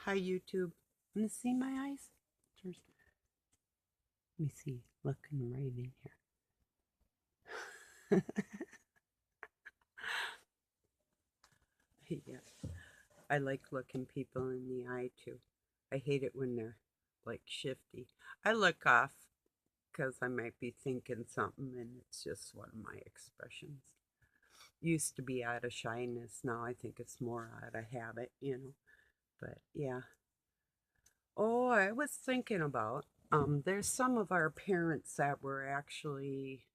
Hi, YouTube. Want to see my eyes? Let me see. Looking right in here. Yeah, I like looking people in the eye too. I hate it when they're like shifty. I look off because I might be thinking something and it's just one of my expressions. Used to be out of shyness. Now I think it's more out of habit. But yeah. Oh, I was thinking about there's some of our parents that were actually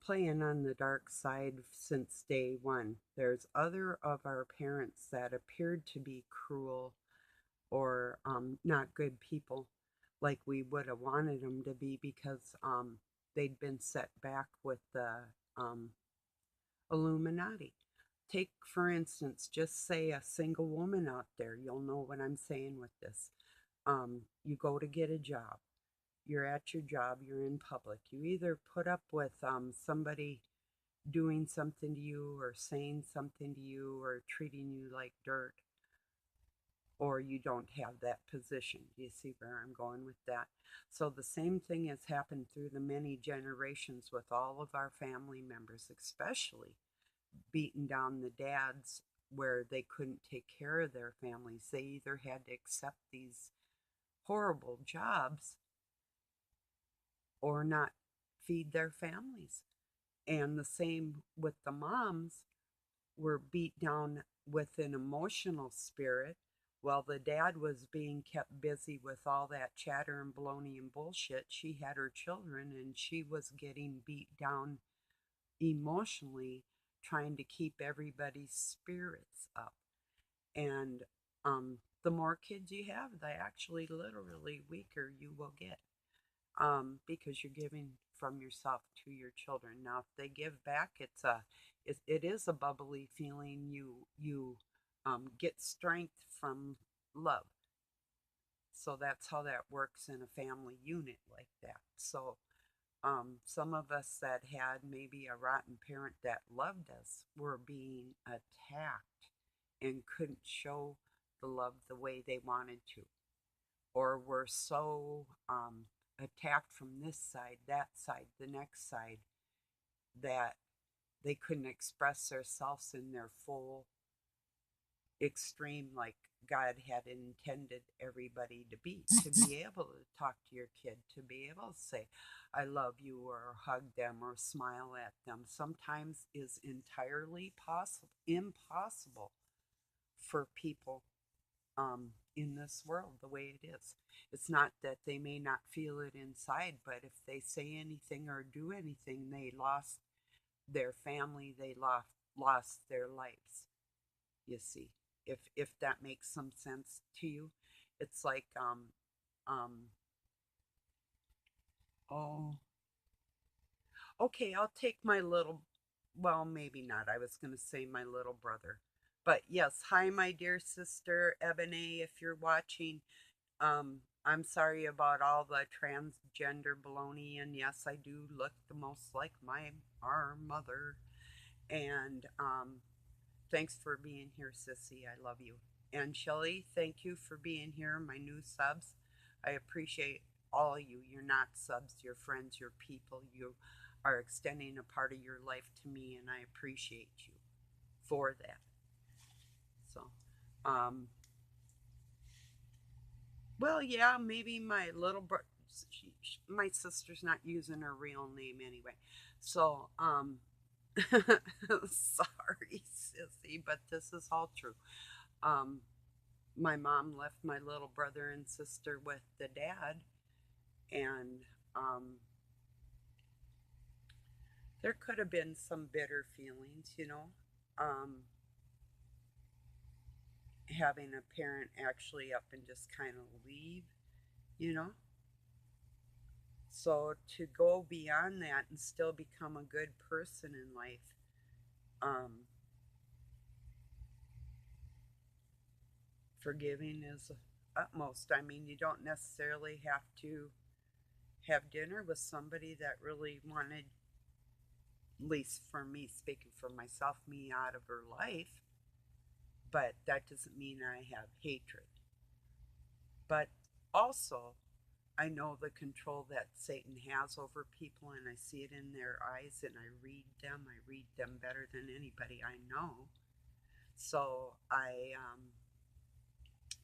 playing on the dark side since day one. There's other of our parents that appeared to be cruel or not good people like we would have wanted them to be because they'd been set back with the um, Illuminati. Take, for instance, just say a single woman out there. You'll know what I'm saying with this. You go to get a job. You're at your job. You're in public. You either put up with somebody doing something to you or saying something to you or treating you like dirt, or you don't have that position. Do you see where I'm going with that? So the same thing has happened through the many generations with all of our family members, especially beating down the dads where they couldn't take care of their families. They either had to accept these horrible jobs or not feed their families. And the same with the moms, were beat down with an emotional spirit while the dad was being kept busy with all that chatter and baloney and bullshit. She had her children and she was getting beat down emotionally, trying to keep everybody's spirits up. And the more kids you have, the actually literally weaker you will get, because you're giving from yourself to your children. Now, if they give back, it is a bubbly feeling. You get strength from love. So that's how that works in a family unit like that. So some of us that had maybe a rotten parent that loved us were being attacked and couldn't show the love the way they wanted to, or were so attacked from this side, that side, the next side, that they couldn't express themselves in their full extreme like God had intended everybody to be able to talk to your kid, to be able to say, I love you, or hug them, or smile at them, sometimes is entirely impossible for people in this world the way it is. It's not that they may not feel it inside, but if they say anything or do anything, they lost their family, they lost their lives. You see, if that makes some sense to you, it's like oh, okay, I'll take my little, well, maybe not. I was going to say my little brother. But yes, hi, my dear sister Ebony, if you're watching. I'm sorry about all the transgender baloney, and yes, I do look the most like our mother. And thanks for being here, Sissy. I love you. And Shelly, thank you for being here, my new subs. I appreciate all of you. You're not subs, you're friends, you're people. You are extending a part of your life to me, and I appreciate you for that. So, um, well, yeah, maybe my little brother, my sister's not using her real name anyway. So, sorry, sissy, but this is all true. Um, my mom left my little brother and sister with the dad, and um, there could have been some bitter feelings. Um, having a parent actually up and just kind of leave, you know. So to go beyond that and still become a good person in life, um, forgiving is utmost. I mean, you don't necessarily have to have dinner with somebody that really wanted, at least for me, speaking for myself, me out of her life, but that doesn't mean I have hatred. But also, I know the control that Satan has over people, and I see it in their eyes, and I read them. I read them better than anybody I know. So I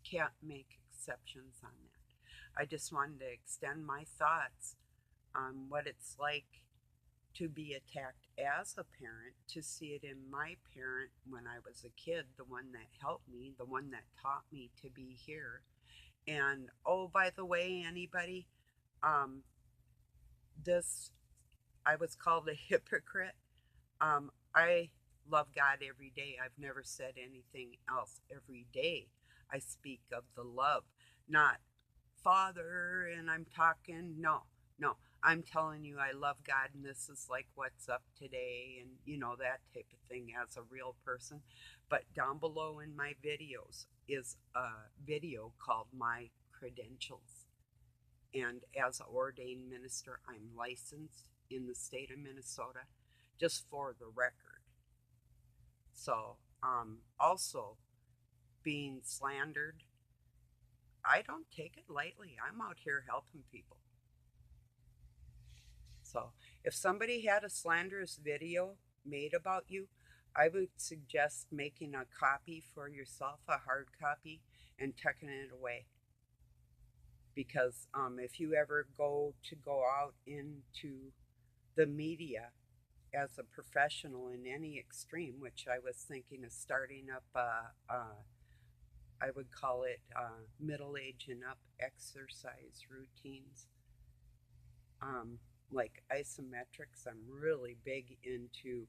can't make exceptions on that. I just wanted to extend my thoughts on what it's like to be attacked as a parent, to see it in my parent when I was a kid, the one that helped me, the one that taught me to be here. And oh, by the way, anybody, um, this, I was called a hypocrite. I love God every day. I've never said anything else. Every day I speak of the love, not Father, and I'm talking. No, no. I'm telling you, I love God, and this is like what's up today, and that type of thing as a real person. But down below in my videos is a video called My Credentials. And as an ordained minister, I'm licensed in the state of Minnesota, just for the record. So, also being slandered, I don't take it lightly. I'm out here helping people. So, if somebody had a slanderous video made about you, I would suggest making a copy for yourself, a hard copy, and tucking it away. Because if you ever go out into the media as a professional in any extreme, which I was thinking of starting up, I would call it middle age and up exercise routines, like isometrics. I'm really big into.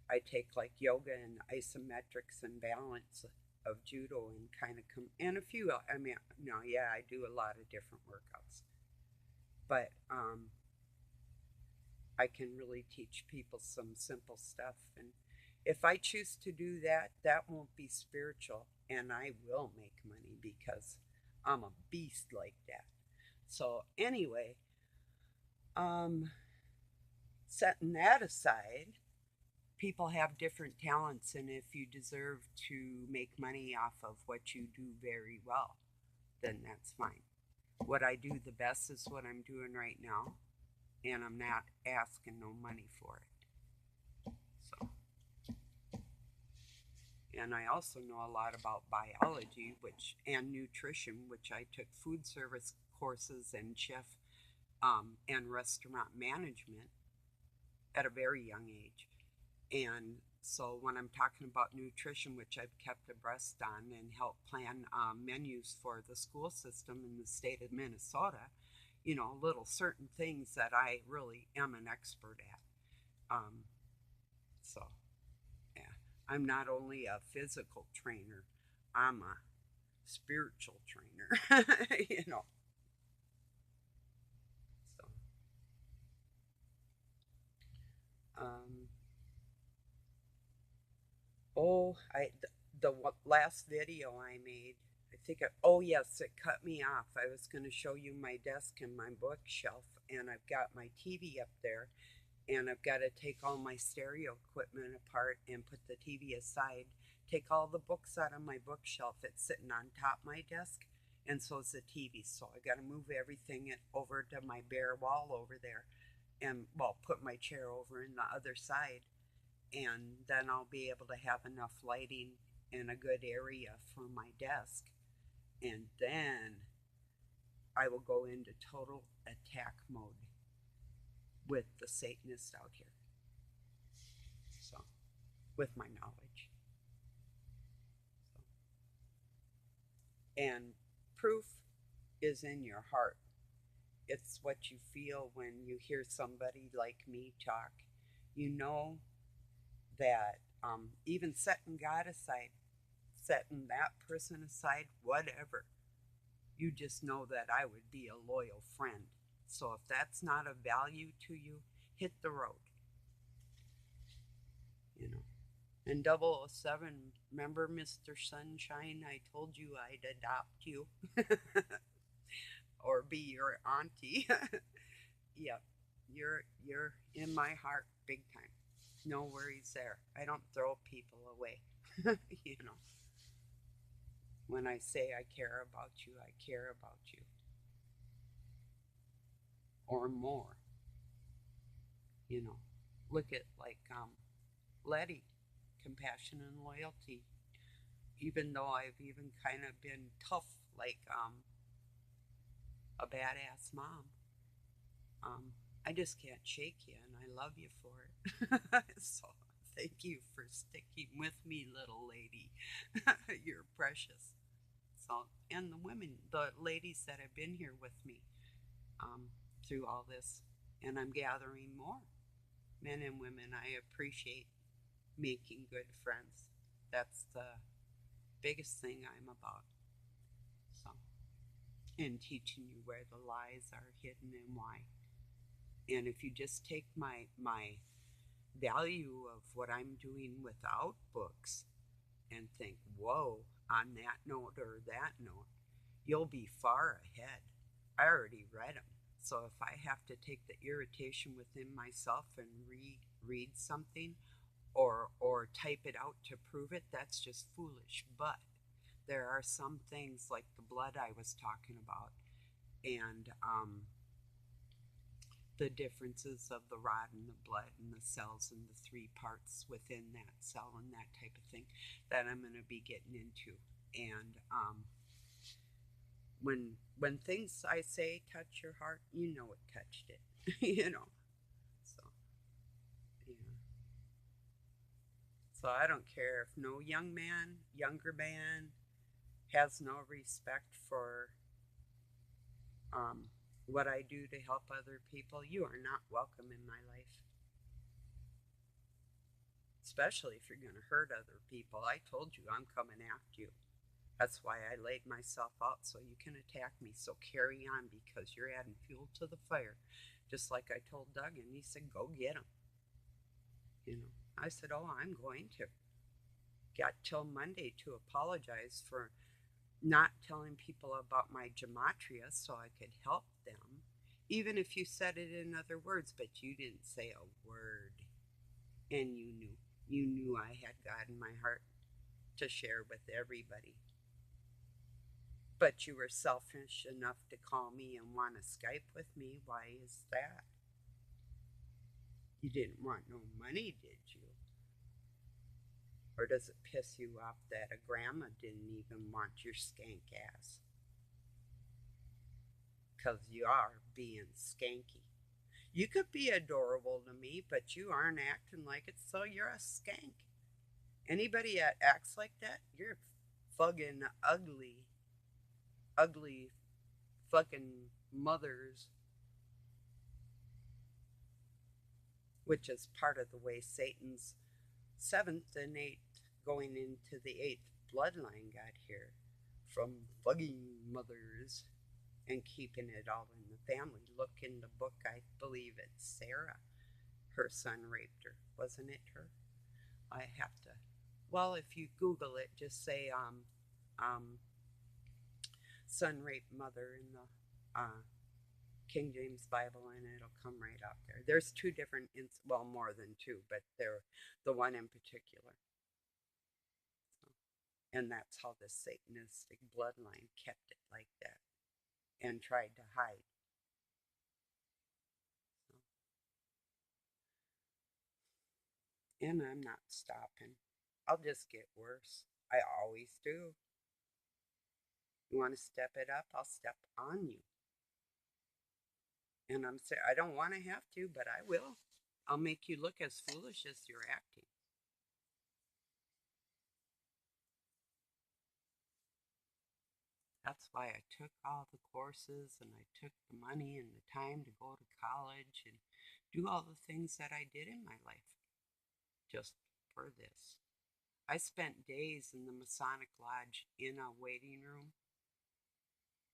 I take like yoga and isometrics and balance of judo and kind of and a few. I mean, no, yeah, I do a lot of different workouts, but I can really teach people some simple stuff. And if I choose to do that, that won't be spiritual, and I will make money because I'm a beast like that. So anyway, setting that aside, people have different talents, and if you deserve to make money off of what you do very well, then that's fine. What I do the best is what I'm doing right now, and I'm not asking no money for it. So, and I also know a lot about biology, and nutrition, which I took food service courses and chef and restaurant management at a very young age. And so when I'm talking about nutrition, which I've kept abreast on and helped plan menus for the school system in the state of Minnesota, little certain things that I really am an expert at. So, yeah, I'm not only a physical trainer, I'm a spiritual trainer, So, um, oh, the last video I made, I think, oh yes, it cut me off. I was going to show you my desk and my bookshelf, and I've got my TV up there, and I've got to take all my stereo equipment apart and put the TV aside, take all the books out of my bookshelf. It's sitting on top of my desk, and so is the TV. So I got to move everything over to my bare wall over there, and well, put my chair over in the other side, and then I'll be able to have enough lighting in a good area for my desk. And then I will go into total attack mode with the Satanist out here. So, with my knowledge. So. And proof is in your heart. It's what you feel when you hear somebody like me talk. You know that even setting God aside, setting that person aside, whatever, you just know that I would be a loyal friend. So if that's not of value to you, hit the road. And 007, remember Mr. Sunshine? I told you I'd adopt you or be your auntie. Yep, you're in my heart big time. No worries there. I don't throw people away. you know. When I say I care about you, I care about you. Or more, you know. Look at like Letty, compassion and loyalty. Even though I've even kind of been tough, like a badass mom, um, I just can't shake you, and I love you for it. So thank you for sticking with me, little lady. You're precious. So, and the women, the ladies that have been here with me um, through all this, and I'm gathering more men and women. I appreciate making good friends. That's the biggest thing I'm about. So, and teaching you where the lies are hidden and why. And if you just take my value of what I'm doing without books and think, whoa, on that note or that note, you'll be far ahead. I already read them. So if I have to take the irritation within myself and reread something or type it out to prove it, that's just foolish. But there are some things like the blood I was talking about and the differences of the rod and the blood and the cells and the three parts within that cell and that type of thing that I'm going to be getting into. And when things I say touch your heart, you know it touched it, you know. So yeah. So I don't care if no young man, younger man has no respect for um, what I do to help other people. You are not welcome in my life, especially if you're going to hurt other people. I told you I'm coming after you. That's why I laid myself out so you can attack me. So carry on because you're adding fuel to the fire. Just like I told Doug, and he said, go get him. You know, I said, oh, I'm going to. Got till Monday to apologize for not telling people about my gematria so I could help them. Even if you said it in other words, but you didn't say a word. And you knew. You knew I had God in my heart to share with everybody. But you were selfish enough to call me and want to Skype with me. Why is that? You didn't want no money, did you? Or does it piss you off that a grandma didn't even want your skank ass? Because you are being skanky. You could be adorable to me, but you aren't acting like it, so you're a skank. Anybody that acts like that, you're fucking ugly, ugly fucking mothers, which is part of the way Satan's seventh and eighth going into the eighth bloodline got here from fucking mothers and keeping it all in the family. Look in the book, I believe it's Sarah. Her son raped her, wasn't it her? I have to. Well, if you Google it, just say son raped mother in the King James Bible, and it'll come right out there. There's two different, well, more than two, but they're the one in particular. So, and that's how the Satanistic bloodline kept it like that and tried to hide. So, and I'm not stopping. I'll just get worse. I always do. You want to step it up? I'll step on you. And I'm saying I don't want to have to, but I will. I'll make you look as foolish as you're acting. That's why I took all the courses and I took the money and the time to go to college and do all the things that I did in my life just for this. I spent days in the Masonic Lodge in a waiting room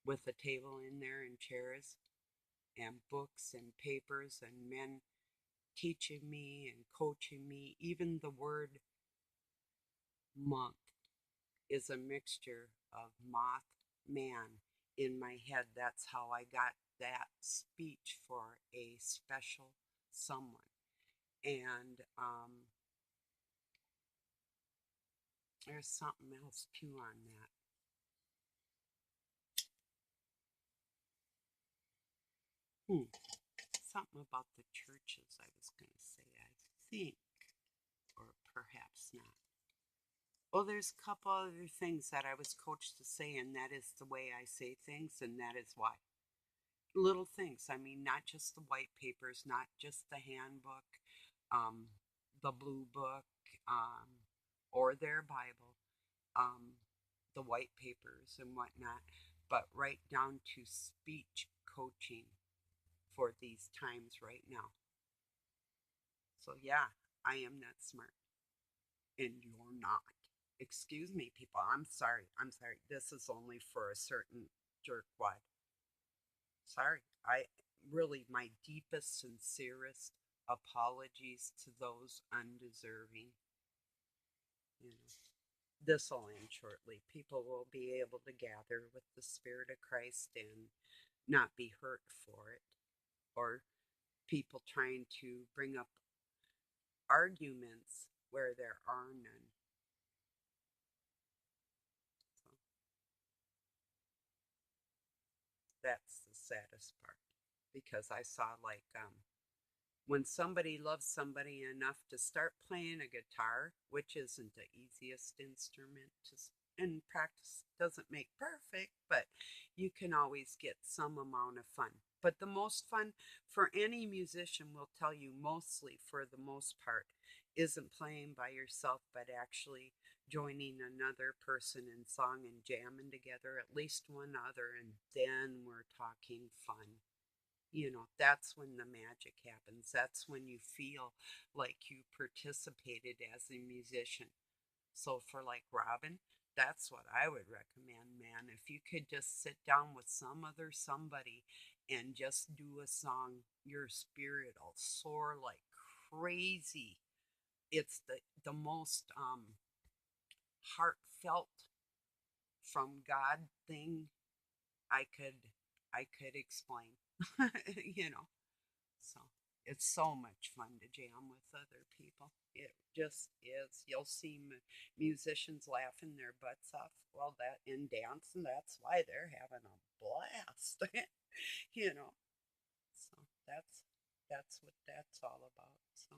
with a table in there and chairs and books and papers and men teaching me and coaching me. Even the word month is a mixture of moth, man in my head. That's how I got that speech for a special someone. And there's something else too on that. Hmm. Something about the churches I was going to say, I think, or perhaps not. Well, there's a couple other things that I was coached to say, and that is the way I say things, and that is why. Little things. I mean, not just the white papers, not just the handbook, um, the blue book, or their Bible, um, the white papers and whatnot, but right down to speech coaching for these times right now. So, yeah, I am not smart, and you're not. Excuse me, people. I'm sorry. I'm sorry. This is only for a certain jerkwad. Sorry. I really, my deepest, sincerest apologies to those undeserving. You know, this will end shortly. People will be able to gather with the Spirit of Christ and not be hurt for it, or people trying to bring up arguments where there are none. So that's the saddest part, because I saw like when somebody loves somebody enough to start playing a guitar, which isn't the easiest instrument to and practice doesn't make perfect, but you can always get some amount of fun. But the most fun for any musician will tell you, mostly for the most part, isn't playing by yourself, but actually joining another person in song and jamming together, at least one other, and then we're talking fun. That's when the magic happens. That's when you feel like you participated as a musician. So, for like Robin, that's what I would recommend, man. If you could just sit down with some other somebody and just do a song, your spirit will soar like crazy. It's the most heartfelt from God thing I could I could explain. you know. So it's so much fun to jam with other people. It just is. You'll see musicians laughing their butts off. Well, that in dancing, that's why they're having a blast. you know. So that's what that's all about. So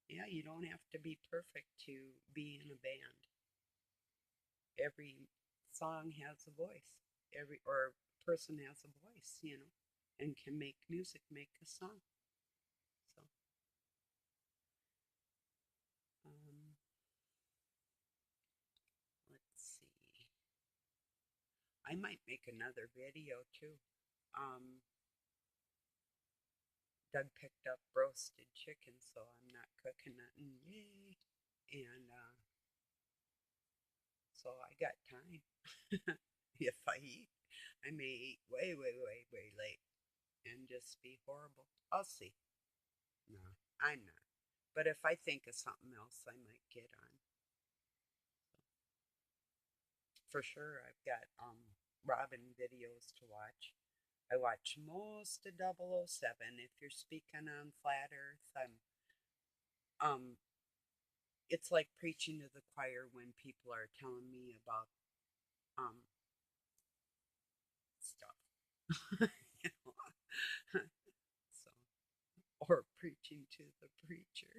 yeah, you don't have to be perfect to be in a band. Every song has a voice. Every or person has a voice, and can make music, make a song. So um, let's see. I might make another video too. Um, Doug picked up roasted chicken, so I'm not cooking nothing. Yay! And so I got time. if I eat, I may eat way, way, way, way late and just be horrible. I'll see. No, I'm not. But if I think of something else, I might get on. For sure, I've got Robin videos to watch. I watch most of 007. If you're speaking on flat Earth, um it's like preaching to the choir when people are telling me about um stuff. you know? so or preaching to the preacher.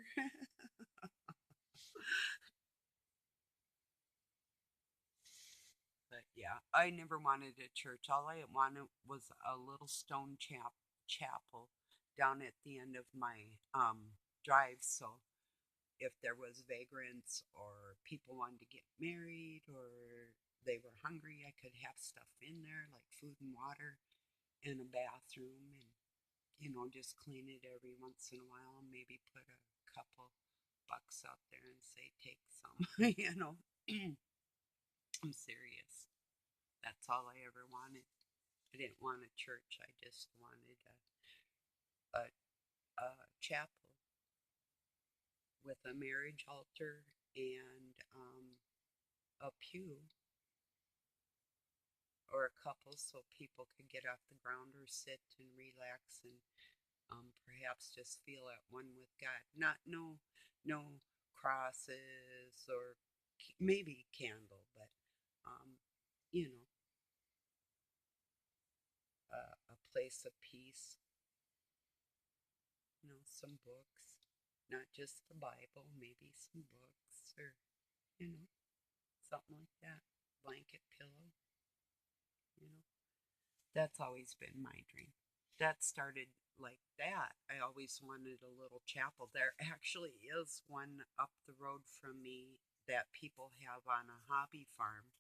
But yeah, I never wanted a church. All I wanted was a little stone chapel down at the end of my drive. So if there was vagrants or people wanted to get married or they were hungry, I could have stuff in there like food and water and a bathroom, and just clean it every once in a while and maybe put a couple bucks out there and say take some. I'm serious. That's all I ever wanted. I didn't want a church. I just wanted a, a chapel with a marriage altar and a pew or a couple so people could get off the ground or sit and relax and perhaps just feel at one with God. Not no crosses or maybe candle, but um, you know, a place of peace. some books, not just the Bible, maybe some books or, you know, something like that. Blanket, pillow, you know. That's always been my dream. That started like that. I always wanted a little chapel. There actually is one up the road from me that people have on a hobby farm.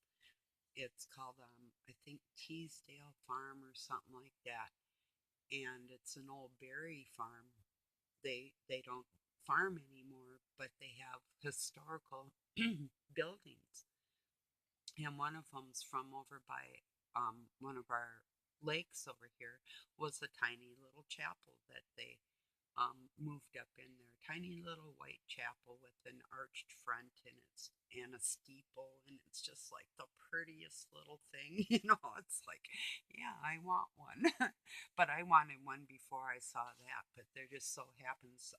It's called, I think, Teasdale Farm or something like that. And it's an old berry farm. They don't farm anymore, but they have historical buildings. And one of them's from over by one of our lakes over here was a tiny little chapel that they moved up in there. Tiny little white chapel with an arched front and a steeple, and it's just like the prettiest little thing. It's like, yeah, I want one. But I wanted one before I saw that. But there just so happens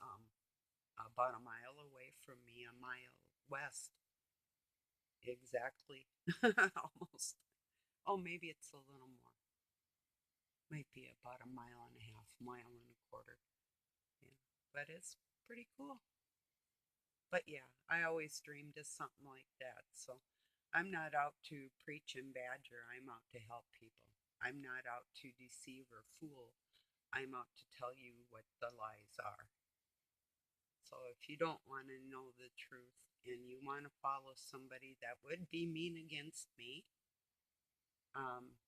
about a mile away from me, a mile west, exactly, almost. Oh, maybe it's a little more. Might be about a mile and a half, mile and a quarter. Yeah, but it's pretty cool. But yeah, I always dreamed of something like that. So I'm not out to preach and badger. I'm out to help people. I'm not out to deceive or fool. I'm out to tell you what the lies are. So if you don't want to know the truth and you want to follow somebody that would be mean against me, um,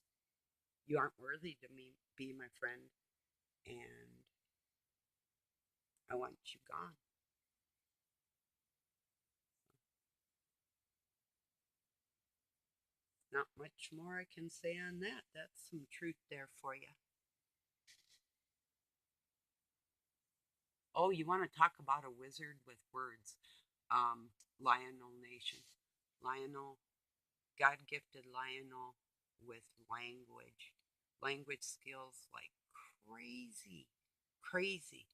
you aren't worthy to be my friend, and I want you gone. Not much more I can say on that. That's some truth there for you. Oh, you want to talk about a wizard with words? Lionel Nation. Lionel, God gifted Lionel with language skills like crazy, crazy,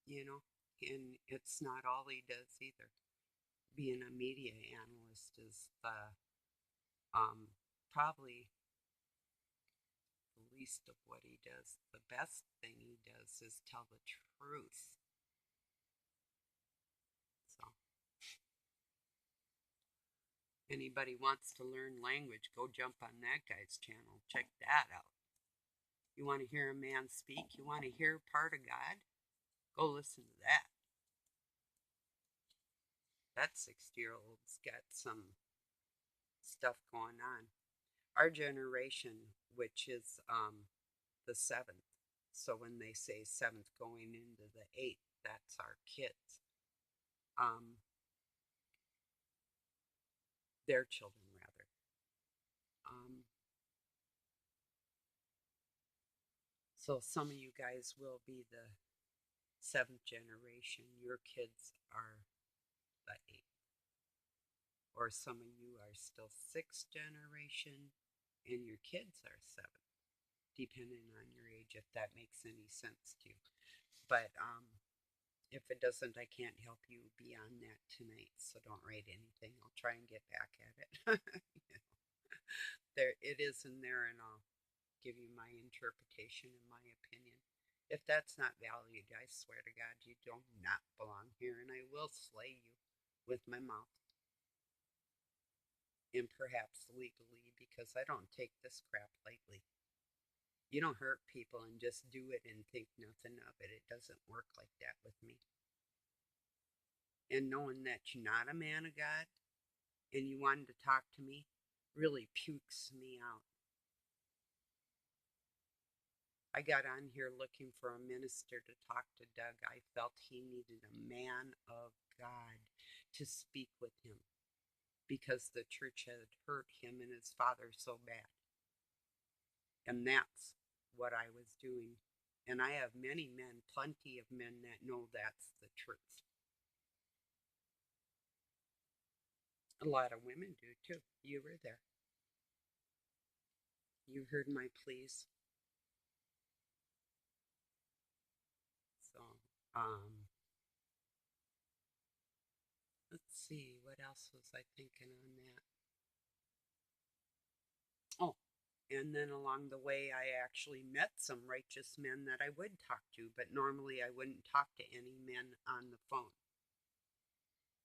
you know, and it's not all he does either. Being a media analyst is um, probably the least of what he does. The best thing he does is tell the truth. So, anybody wants to learn language, go jump on that guy's channel. Check that out. You want to hear a man speak? You want to hear part of God? Go listen to that. That 60-year old's got some stuff going on. Our generation, which is the seventh, so when they say seventh going into the eighth, that's our kids. Um, their children, rather. Um, so some of you guys will be the seventh generation. Your kids are the eighth. Or some of you are still sixth generation and your kids are seventh, depending on your age, if that makes any sense to you. But if it doesn't, I can't help you beyond that tonight, so don't write anything. I'll try and get back at it. There, it is in there, and I'll give you my interpretation and my opinion. If that's not valued, I swear to God, you do not belong here, and I will slay you with my mouth. And perhaps legally, because I don't take this crap lightly. You don't hurt people and just do it and think nothing of it. It doesn't work like that with me. And knowing that you're not a man of God and you wanted to talk to me really pukes me out. I got on here looking for a minister to talk to Doug. I felt he needed a man of God to speak with him because the church had hurt him and his father so bad. And that's what I was doing. And I have many men, plenty of men that know that's the truth. A lot of women do too. You were there. You heard my pleas. So, um, let's see, what else was I thinking on that? Oh, And then along the way, I actually met some righteous men that I would talk to, but normally I wouldn't talk to any men on the phone.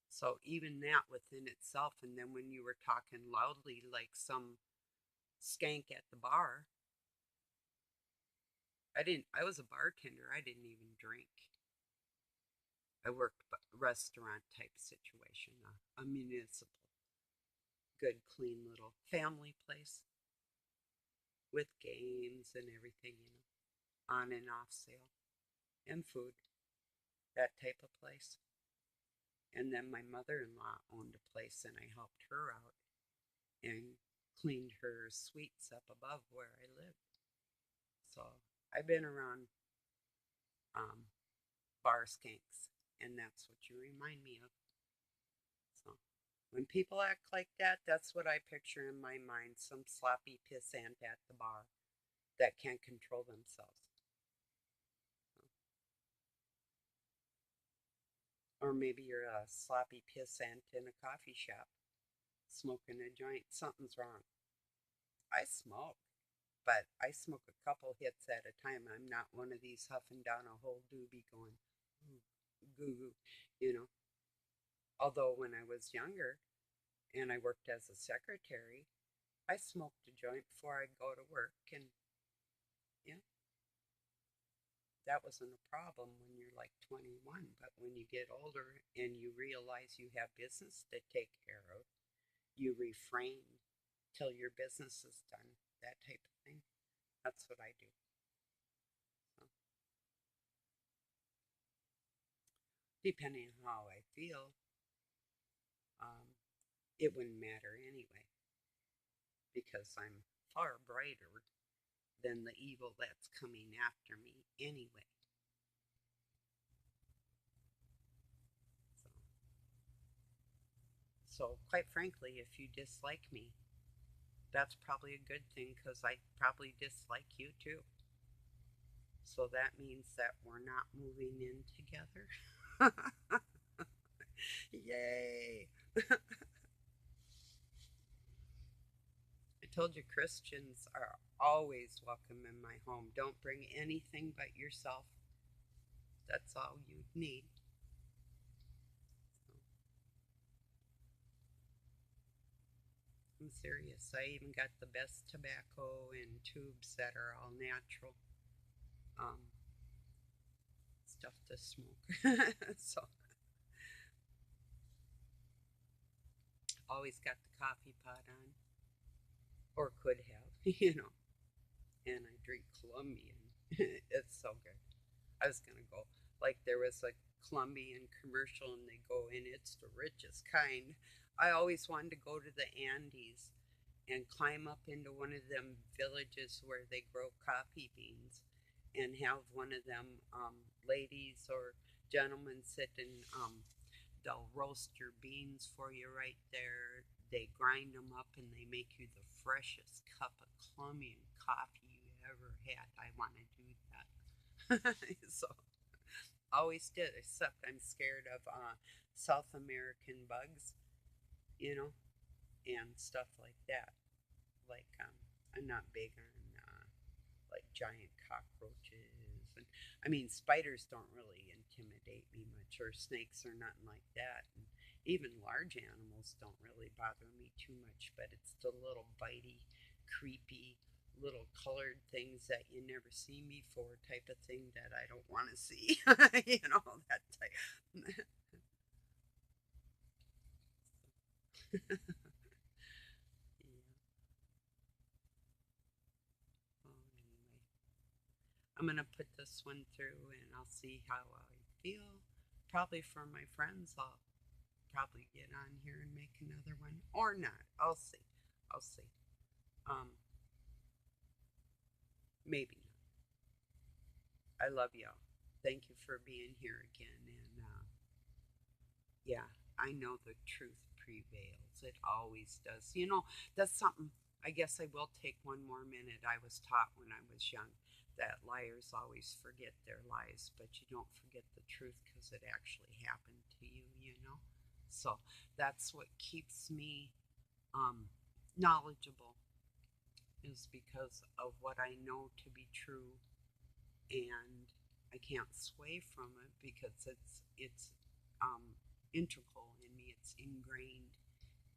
So even that within itself, and then when you were talking loudly like some skank at the bar, I was a bartender. I didn't even drink. I worked restaurant type situation, a municipal, good, clean little family place with games and everything, on and off sale and food, that type of place. And then my mother-in-law owned a place and I helped her out and cleaned her suites up above where I lived. So I've been around um, bar skanks, and that's what you remind me of. So when people act like that, that's what I picture in my mind, some sloppy pissant at the bar that can't control themselves. Or maybe you're a sloppy pissant in a coffee shop smoking a joint. Something's wrong. I smoke, but I smoke a couple hits at a time. I'm not one of these huffing down a whole doobie going goo goo, you know. Although when I was younger and I worked as a secretary, I smoked a joint before I'd go to work, and yeah, that wasn't a problem when you're like 21. But when you get older and you realize you have business to take care of, you refrain till your business is done, that type of thing. That's what I do. So, depending on how I feel, um, it wouldn't matter anyway because I'm far brighter than the evil that's coming after me anyway. So, so quite frankly, if you dislike me, that's probably a good thing because I probably dislike you too. So that means that we're not moving in together. Yay! I told you Christians are always welcome in my home. Don't bring anything but yourself. That's all you need. So, I'm serious. I even got the best tobacco in tubes that are all natural um, stuff to smoke. So, always got the coffee pot on, or could have. And I drink Colombian. It's so good. I was gonna go, like, there was a Colombian commercial and they go in, it's the richest kind. I always wanted to go to the Andes and climb up into one of them villages where they grow coffee beans and have one of them ladies or gentlemen sit and they'll roast your beans for you right there. They grind them up and they make you the freshest cup of Colombian coffee you ever had. I want to do that. So always did, except I'm scared of South American bugs, you know, and stuff like that. Like, I'm not big on like giant cockroaches. And I mean, spiders don't really intimidate me much, or snakes, or nothing like that. And even large animals don't really bother me too much, but it's the little bitey, creepy, little colored things that you never seen before type of thing that I don't want to see. That type. Yeah. Well, anyway, I'm gonna put this one through and I'll see how I feel. Probably for my friends, I'll probably get on here and make another one or not. I'll see. I'll see. Um, Maybe not. I love y'all. Thank you for being here again. And yeah, I know the truth prevails. It always does. That's something. I guess I will take one more minute. I was taught when I was young that liars always forget their lies, but you don't forget the truth because it actually happened to you. So that's what keeps me knowledgeable is because of what I know to be true, and I can't sway from it because it's integral in me. It's ingrained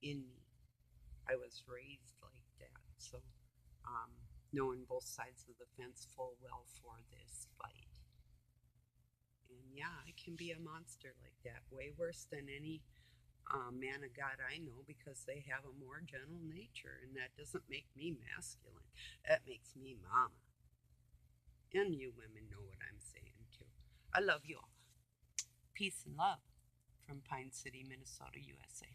in me. I was raised like that, so um, knowing both sides of the fence full well for this fight. And yeah, I can be a monster like that, way worse than any man of God I know, because they have a more gentle nature, and that doesn't make me masculine. That makes me mama. And you women know what I'm saying too. I love you all. Peace and love from Pine City, Minnesota, USA.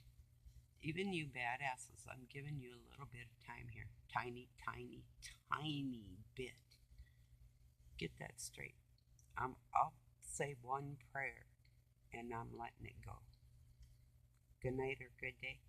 Even you badasses, I'm giving you a little bit of time here. Tiny, tiny, tiny bit. Get that straight. I'll say one prayer and I'm letting it go. Good night or good day.